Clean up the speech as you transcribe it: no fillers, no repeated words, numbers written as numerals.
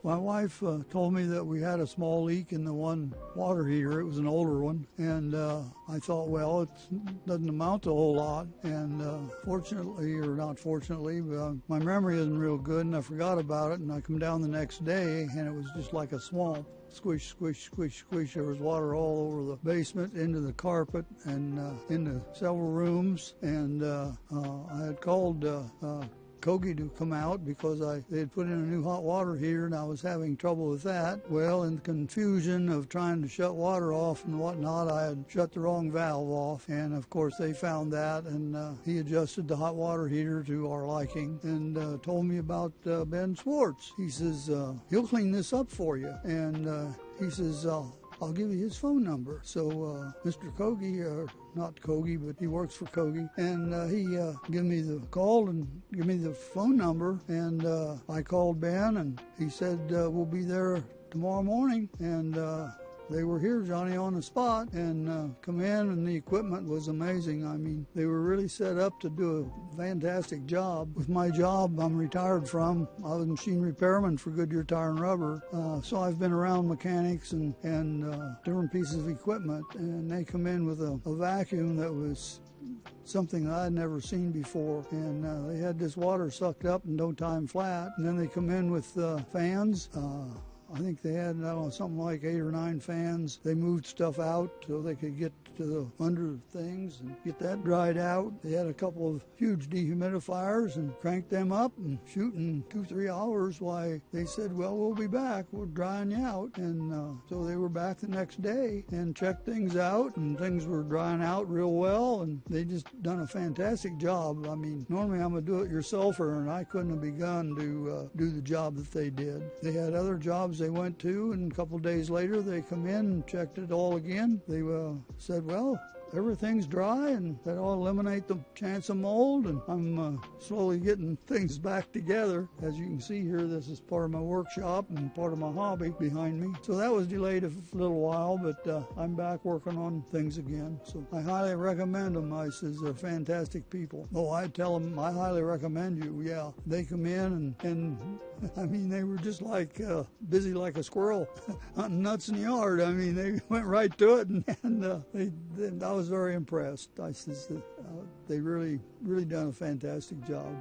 My wife told me that we had a small leak in the one water heater. It was an older one, and I thought, well, it doesn't amount to a whole lot. And fortunately, or not fortunately, my memory isn't real good, and I forgot about it. And I come down the next day, and it was just like a swamp. Squish, squish, squish, squish. There was water all over the basement, into the carpet, and into several rooms. And I had called Kogi to come out because they had put in a new hot water heater, and I was having trouble with that. Well, in the confusion of trying to shut water off and whatnot, I had shut the wrong valve off, and of course they found that, and he adjusted the hot water heater to our liking and told me about Ben Schwartz. He says, he'll clean this up for you, and he says, I'll give you his phone number. So Mr. Kogi, not Kogi, but he works for Kogi, and he gave me the call and give me the phone number, and I called Ben, and he said, we'll be there tomorrow morning, and they were here, Johnny, on the spot, and come in, and the equipment was amazing. I mean, they were really set up to do a fantastic job. With my job I'm retired from, I was a machine repairman for Goodyear Tire and Rubber, so I've been around mechanics and different pieces of equipment, and they come in with a vacuum that was something I'd never seen before, and they had this water sucked up in no time flat, and then they come in with fans. I think they had, I don't know, something like 8 or 9 fans. They moved stuff out so they could get to the under things and get that dried out. They had a couple of huge dehumidifiers and cranked them up and shoot in 2-3 hours. Why, they said, well, we'll be back. We're drying you out. And so they were back the next day and checked things out, and things were drying out real well, and they just done a fantastic job. I mean, normally I'm a do-it-yourselfer, and I couldn't have begun to do the job that they did. They had other jobs they went to, and a couple of days later they come in and checked it all again. They said, well, everything's dry, and that'll eliminate the chance of mold, and I'm slowly getting things back together. As you can see here, this is part of my workshop and part of my hobby behind me. So that was delayed a little while, but I'm back working on things again. So I highly recommend them. I says they're fantastic people. Oh, I tell them I highly recommend you. Yeah, they come in and I mean, they were just like busy like a squirrel hunting nuts in the yard. I mean, they went right to it, and I was very impressed. I says that they really done a fantastic job.